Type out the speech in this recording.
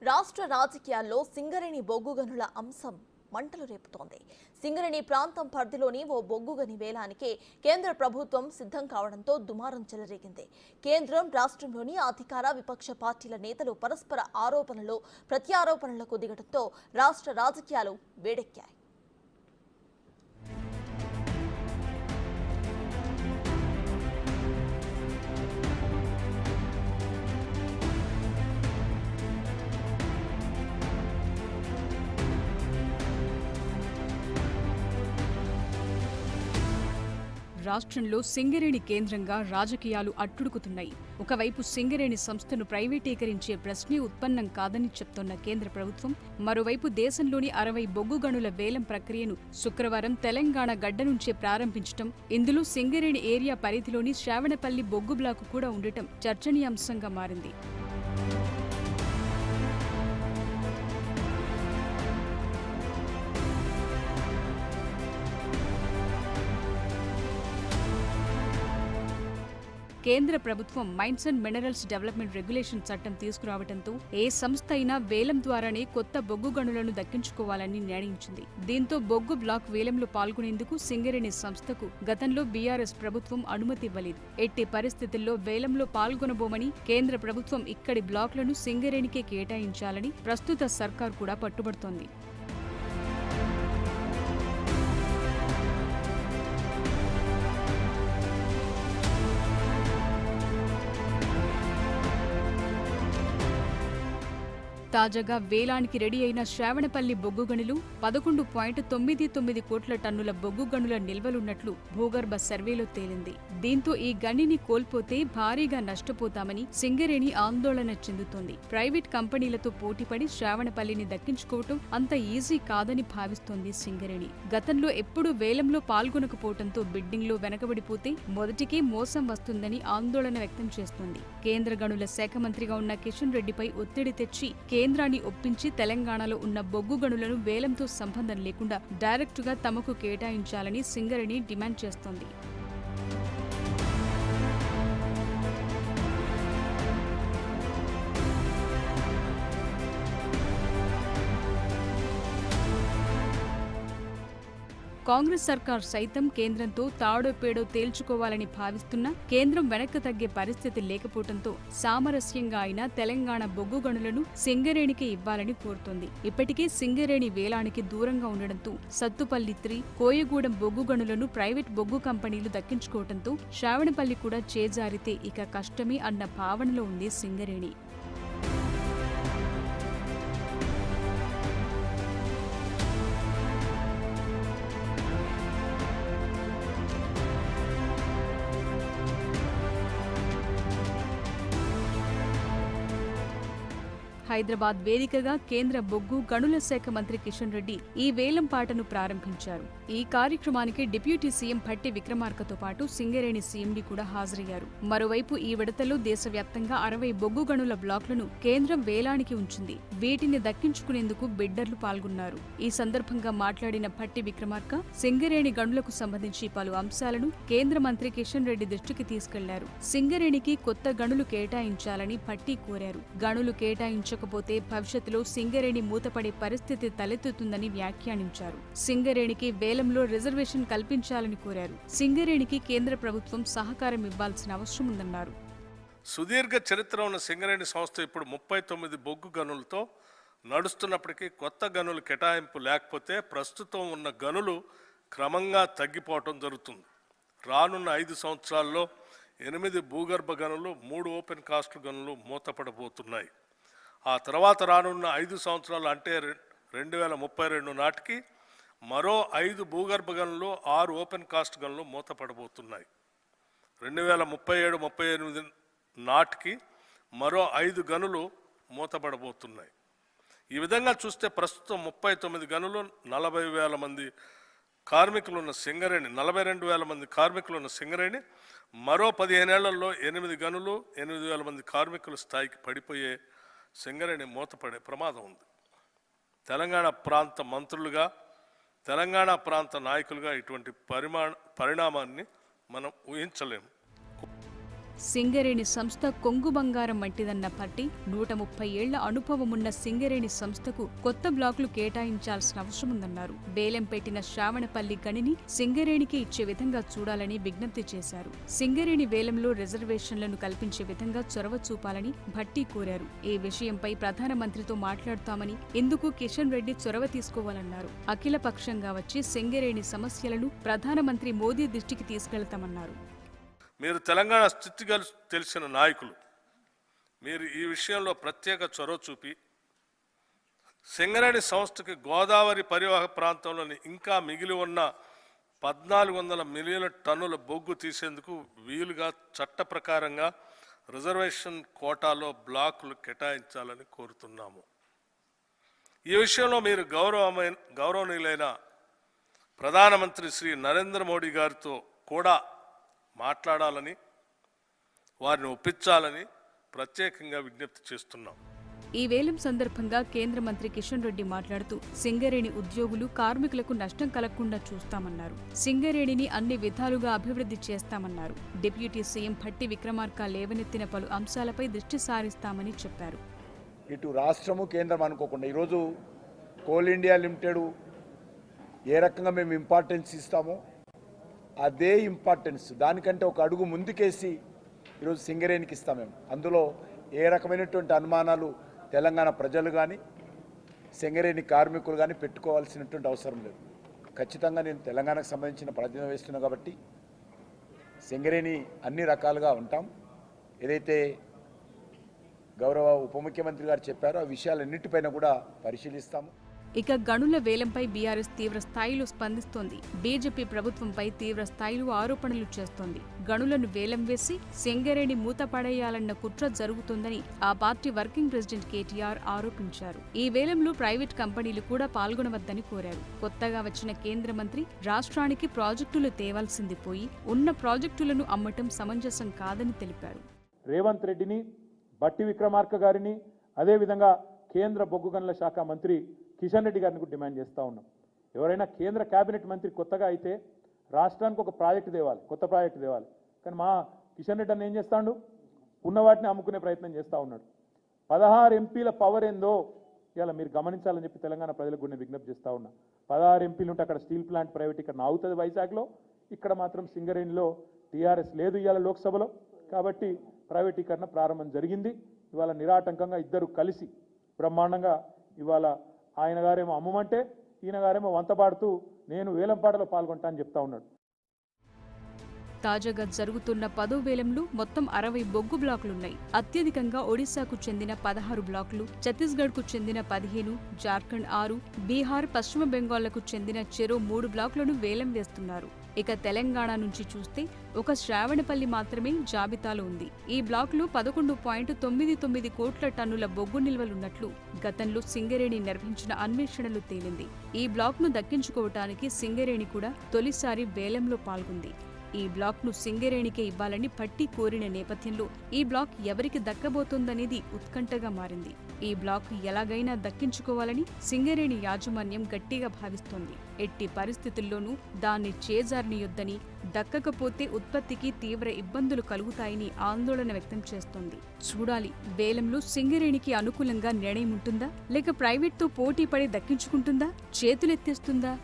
రాష్ట్ర రాజకీయాల్లో సింగరేణి బొగ్గు గనుల అంశం మంటలు రేపుతోంది. సింగరేణి ప్రాంతం పరిధిలోని ఓ బొగ్గు గని వేలానికి కేంద్ర ప్రభుత్వం సిద్ధం కావడంతో దుమారం చెలరేగింది. కేంద్రం, రాష్ట్రంలోని అధికార, విపక్ష పార్టీల నేతలు పరస్పర ఆరోపణలు, ప్రత్యారోపణలకు దిగడంతో రాష్ట్ర రాజకీయాలు వేడెక్కాయి. రాష్ట్రంలో సింగరేణి కేంద్రంగా రాజకీయాలు అట్టుడుకుతున్నాయి. ఒకవైపు సింగరేణి సంస్థను ప్రైవేటీకరించే ప్రశ్నే ఉత్పన్నం కాదని చెప్తోన్న కేంద్ర ప్రభుత్వం, మరోవైపు దేశంలోని 60 బొగ్గు గనుల వేలం ప్రక్రియను శుక్రవారం తెలంగాణ గడ్డ నుంచే ప్రారంభించడం, ఇందులో సింగరేణి ఏరియా పరిధిలోని శ్రావణపల్లి బొగ్గు బ్లాకు కూడా ఉండటం చర్చనీయాంశంగా మారింది. కేంద్ర ప్రభుత్వం mines and minerals development regulation చట్టం తీసుకురావడంతో ఏ సంస్థ అయినా వేలం ద్వారానే కొత్త బొగ్గు గనులను దక్కించుకోవాలని నిర్ణయించింది. దీంతో బొగ్గు బ్లాక్ వేలంలో పాల్గొనేందుకు సింగరేణి సంస్థకు గతంలో బీఆర్ఎస్ ప్రభుత్వం అనుమతి ఇవ్వలేదు. ఎట్టి పరిస్థితుల్లో వేలంలో పాల్గొనబోమని కేంద్ర ప్రభుత్వం ఇక్కడి బ్లాక్లను సింగరేణికే కేటాయించాలని ప్రస్తుత సర్కార్ కూడా పట్టుబడుతోంది. తాజాగా వేలానికి రెడీ అయిన శ్రావణపల్లి బొగ్గు గనులు 11.99 కోట్ల టన్నుల బొగ్గు గనుల నిల్వలున్నట్లు భూగర్భ సర్వేలో తేలింది. దీంతో ఈ గనిని కోల్పోతే భారీగా నష్టపోతామని సింగరేణి ఆందోళన చెందుతోంది. ప్రైవేట్ కంపెనీలతో పోటీపడి శ్రావణపల్లిని దక్కించుకోవటం అంత ఈజీ కాదని భావిస్తోంది సింగరేణి. గతంలో ఎప్పుడూ వేలంలో పాల్గొనకపోవడంతో బిడ్డింగ్లో వెనకబడిపోతే మొదటికే మోసం వస్తుందని ఆందోళన వ్యక్తం చేస్తోంది. కేంద్ర గనుల శాఖ మంత్రిగా ఉన్న కిషన్ రెడ్డిపై ఒత్తిడి తెచ్చి కేంద్రాన్ని ఒప్పించి తెలంగాణలో ఉన్న బొగ్గు గనులను వేలంతో సంబంధం లేకుండా డైరెక్టుగా తమకు కేటాయించాలని సింగరేణి డిమాండ్ చేస్తోంది. కాంగ్రెస్ సర్కార్ సైతం కేంద్రంతో తాడో పేడో తేల్చుకోవాలని భావిస్తున్నా కేంద్రం వెనక్కి తగ్గే పరిస్థితి లేకపోవడంతో సామరస్యంగా అయినా తెలంగాణ బొగ్గు గనులను సింగరేణికి ఇవ్వాలని కోరుతోంది. ఇప్పటికే సింగరేణి వేలానికి దూరంగా ఉండడంతో సత్తుపల్లి 3, కోయగూడెం బొగ్గు గనులను ప్రైవేట్ బొగ్గు కంపెనీలు దక్కించుకోవడంతో శ్రావణపల్లి కూడా చేజారితే ఇక కష్టమే అన్న భావనలో ఉంది సింగరేణి. హైదరాబాద్ వేదికగా కేంద్ర బొగ్గు గనుల శాఖ మంత్రి కిషన్ రెడ్డి ఈ వేలం పాటను ప్రారంభించారు. ఈ కార్యక్రమానికి డిప్యూటీ సీఎం భట్టి విక్రమార్కతో పాటు సింగరేణి సీఎండీ కూడా హాజరయ్యారు. మరోవైపు ఈ విడతలో దేశవ్యాప్తంగా 60 బొగ్గు గనుల బ్లాక్లను కేంద్రం వేలానికి ఉంచింది. వీటిని దక్కించుకునేందుకు బిడ్డర్లు పాల్గొన్నారు. ఈ సందర్భంగా మాట్లాడిన భట్టి విక్రమార్క సింగరేణి గనులకు సంబంధించి పలు అంశాలను కేంద్ర మంత్రి కిషన్ రెడ్డి దృష్టికి తీసుకెళ్లారు. సింగరేణికి కొత్త గనులు కేటాయించాలని భట్టి కోరారు. గనులు కేటాయించకపోతే భవిష్యత్తులో సింగరేణి మూతపడే పరిస్థితి తలెత్తుతుందని వ్యాఖ్యానించారు. సింగరేణికి వేలంలో రిజర్వేషన్ కల్పించాలని కోరారు. సింగరేణికి కేంద్ర ప్రభుత్వం సహకారం ఇవ్వాల్సిన అవసరం ఉందన్నారు. సుదీర్ఘ చరిత్ర ఉన్న సింగరేణి సంస్థ ఇప్పుడు 39 బొగ్గు గనులతో నడుస్తున్నప్పటికీ కొత్త గనులు కేటాయింపు లేకపోతే ప్రస్తుతం ఉన్న గనులు క్రమంగా తగ్గిపోవటం జరుగుతుంది. రానున్న 5 సంవత్సరాల్లో 8 భూగర్భ గనులు, 3 ఓపెన్ కాస్ట్ గనులు మూతపడబోతున్నాయి. ఆ తర్వాత రానున్న 5 సంవత్సరాలు అంటే 2032 నాటికి మరో 5 భూగర్భ గనులు, 6 ఓపెన్ కాస్ట్ గనులు మూతపడబోతున్నాయి. 2037-38 నాటికి మరో 5 గనులు మూతపడబోతున్నాయి. ఈ విధంగా చూస్తే ప్రస్తుతం 39 గనులు, 40,000 మంది కార్మికులు ఉన్న సింగరేణి, 42,000 మంది కార్మికులు ఉన్న సింగరేణి మరో 15 ఏళ్లలో 8 గనులు, 8,000 మంది కార్మికుల స్థాయికి పడిపోయే సింగరేణి మూతపడే ప్రమాదం ఉంది. తెలంగాణ ప్రాంత మంత్రులుగా, తెలంగాణ ప్రాంత నాయకులుగా ఇటువంటి పరిణామాన్ని మనం ఊహించలేము. సింగరేణి సంస్థ కొంగు బంగారం వంటిదన్న భట్టి 130 ఏళ్ల అనుభవమున్న సింగరేణి సంస్థకు కొత్త బ్లాకులు కేటాయించాల్సిన అవసరముందన్నారు. వేలం పెట్టిన శ్రావణపల్లి గనిని సింగరేణికి ఇచ్చే విధంగా చూడాలని విజ్ఞప్తి చేశారు. సింగరేణి వేలంలో రిజర్వేషన్లను కల్పించే విధంగా చొరవ చూపాలని భట్టి కోరారు. ఈ విషయంపై ప్రధానమంత్రితో మాట్లాడుతామని, ఇందుకు కిషన్ రెడ్డి చొరవ తీసుకోవాలన్నారు. అఖిల పక్షంగా వచ్చి సింగరేణి సమస్యలను ప్రధానమంత్రి మోదీ దృష్టికి తీసుకెళ్తామన్నారు. మీరు తెలంగాణ స్థితిగతులు తెలిసిన నాయకులు, మీరు ఈ విషయంలో ప్రత్యేక చొరవ చూపి సింగరేణి సంస్థకి గోదావరి పరివాహక ప్రాంతంలోని ఇంకా మిగిలి ఉన్న 1400 మిలియన్ల టన్నుల బొగ్గు తీసేందుకు వీలుగా చట్ట ప్రకారంగా రిజర్వేషన్ కోటాలో బ్లాకులు కేటాయించాలని కోరుతున్నాము. ఈ విషయంలో మీరు గౌరవనీయులైన ప్రధానమంత్రి శ్రీ నరేంద్ర మోడీ గారితో కూడా మాట్లాడాలని, వారిని ఒప్పించాలని ప్రత్యేకంగా విజ్ఞప్తి చేస్తున్నాం. ఈ వేలం సందర్భంగా కేంద్ర మంత్రి కిషన్ రెడ్డి మాట్లాడుతూ సింగరేణి ఉద్యోగులు, కార్మికులకు నష్టం కలగకుండా చూస్తామన్నారు. సింగరేణిని అన్ని విధాలుగా అభివృద్ధి చేస్తామన్నారు. డిప్యూటీ సీఎం భట్టి విక్రమార్క లేవనెత్తిన పలు అంశాలపై దృష్టి సారిస్తామని చెప్పారు. ఇటు రాష్ట్రము కేంద్రం అనుకోకుండా ఈరోజు కోల్ ఇండియా లిమిటెడ్ ఏ రకంగా మేము ఇంపార్టెన్స్ ఇస్తామో అదే ఇంపార్టెన్స్ దానికంటే ఒక అడుగు ముందుకేసి ఈరోజు సింగరేణికి ఇస్తాం మేము. అందులో ఏ రకమైనటువంటి అనుమానాలు తెలంగాణ ప్రజలు కానీ సింగరేణి కార్మికులు కానీ పెట్టుకోవాల్సినటువంటి అవసరం లేదు. ఖచ్చితంగా నేను తెలంగాణకు సంబంధించిన ప్రాతినిధ్యం వేస్తున్నాను కాబట్టి సింగరేణి అన్ని రకాలుగా ఉంటాం. ఏదైతే గౌరవ ఉప ముఖ్యమంత్రి గారు చెప్పారో ఆ విషయాలన్నిటిపైన కూడా పరిశీలిస్తాము. ఇక గనుల వేలంపై బీఆర్ఎస్ తీవ్ర స్థాయిలో స్పందిస్తోంది. బీజేపీ ప్రభుత్వంపై తీవ్ర స్థాయిలో ఆరోపణలు చేస్తోంది. గనులను వేలం వేసి సింగరేణి మూతపడేయాలన్న కుట్ర జరుగుతోందని ఆ పార్టీ వర్కింగ్ ప్రెసిడెంట్ కేటీఆర్ ఆరోపించారు. ఈ వేలంలో ప్రైవేట్ కంపెనీలు కూడా పాల్గొనవద్దని కోరారు. కొత్తగా వచ్చిన కేంద్ర మంత్రి రాష్ట్రానికి ప్రాజెక్టులు తేవాల్సింది పోయి ఉన్న ప్రాజెక్టులను అమ్మటం సమంజసం కాదని తెలిపారు. రేవంత్ రెడ్డిని, భట్టి విక్రమార్క గారిని, అదేవిధంగా కేంద్ర బొగ్గు గనుల శాఖ మంత్రి కిషన్ రెడ్డి గారిని కూడా డిమాండ్ చేస్తూ ఉన్నాం. ఎవరైనా కేంద్ర కేబినెట్ మంత్రి కొత్తగా అయితే రాష్ట్రానికి ఒక ప్రాజెక్టు తేవాలి, కొత్త ప్రాజెక్టు తేవాలి. కానీ మా కిషన్ రెడ్డి అన్న ఏం చేస్తాడు, ఉన్న వాటిని అమ్ముకునే ప్రయత్నం చేస్తూ ఉన్నాడు. 16 ఎంపీల పవర్ ఏందో ఇలా మీరు గమనించాలని చెప్పి తెలంగాణ ప్రజలకు కూడా విజ్ఞప్తి చేస్తూ ఉన్నా. 16 ఎంపీలు ఉంటే అక్కడ స్టీల్ ప్లాంట్ ప్రైవేటీకరణ అవుతుంది వైజాగ్లో, ఇక్కడ మాత్రం సింగరేణిలో టీఆర్ఎస్ లేదు ఇవాళ లోక్సభలో. కాబట్టి ప్రైవేటీకరణ ప్రారంభం జరిగింది. ఇవాళ నిరాటంకంగా ఇద్దరు కలిసి బ్రహ్మాండంగా ఇవాళ ఆయన గారేమో అమ్మమంటే ఈయన గారేమో వంతపాడుతూ నేను వేలంపాటలో పాల్గొంటా అని చెప్తా ఉన్నాడు. తాజాగా జరుగుతున్న 10వ వేలంలో మొత్తం 60 బొగ్గు బ్లాకులున్నాయి. అత్యధికంగా ఒడిశాకు చెందిన 16 బ్లాకులు, ఛత్తీస్గఢ్కు చెందిన 15, జార్ఖండ్ 6, బీహార్, పశ్చిమ బెంగాల్లకు చెందిన చెరో 3 బ్లాకులను వేలం వేస్తున్నారు. ఇక తెలంగాణ నుంచి చూస్తే ఒక శ్రావణపల్లి మాత్రమే జాబితాలో ఉంది. ఈ బ్లాకులో 11.99 కోట్ల టన్నుల బొగ్గు నిల్వలున్నట్లు గతంలో సింగరేణి నిర్వహించిన అన్వేషణలు తేలింది. ఈ బ్లాక్ను దక్కించుకోవటానికి సింగరేణి కూడా తొలిసారి వేలంలో పాల్గొంది. ఈ బ్లాక్ను సింగరేణికే ఇవ్వాలని భట్టి కోరిన నేపథ్యంలో ఈ బ్లాక్ ఎవరికి దక్కబోతోందనేది ఉత్కంఠగా మారింది. ఈ బ్లాక్ ఎలాగైనా దక్కించుకోవాలని సింగరేణి యాజమాన్యం గట్టిగా భావిస్తోంది. ఎట్టి పరిస్థితుల్లోనూ దాన్ని చేజారనియొద్దని, దక్కకపోతే ఉత్పత్తికి తీవ్ర ఇబ్బందులు కలుగుతాయని ఆందోళన వ్యక్తం చేస్తోంది. చూడాలి, వేలంలో సింగరేణికి అనుకూలంగా నిర్ణయం ఉంటుందా, లేక ప్రైవేట్తో పోటీ పడి దక్కించుకుంటుందా, చేతులెత్తేస్తుందా?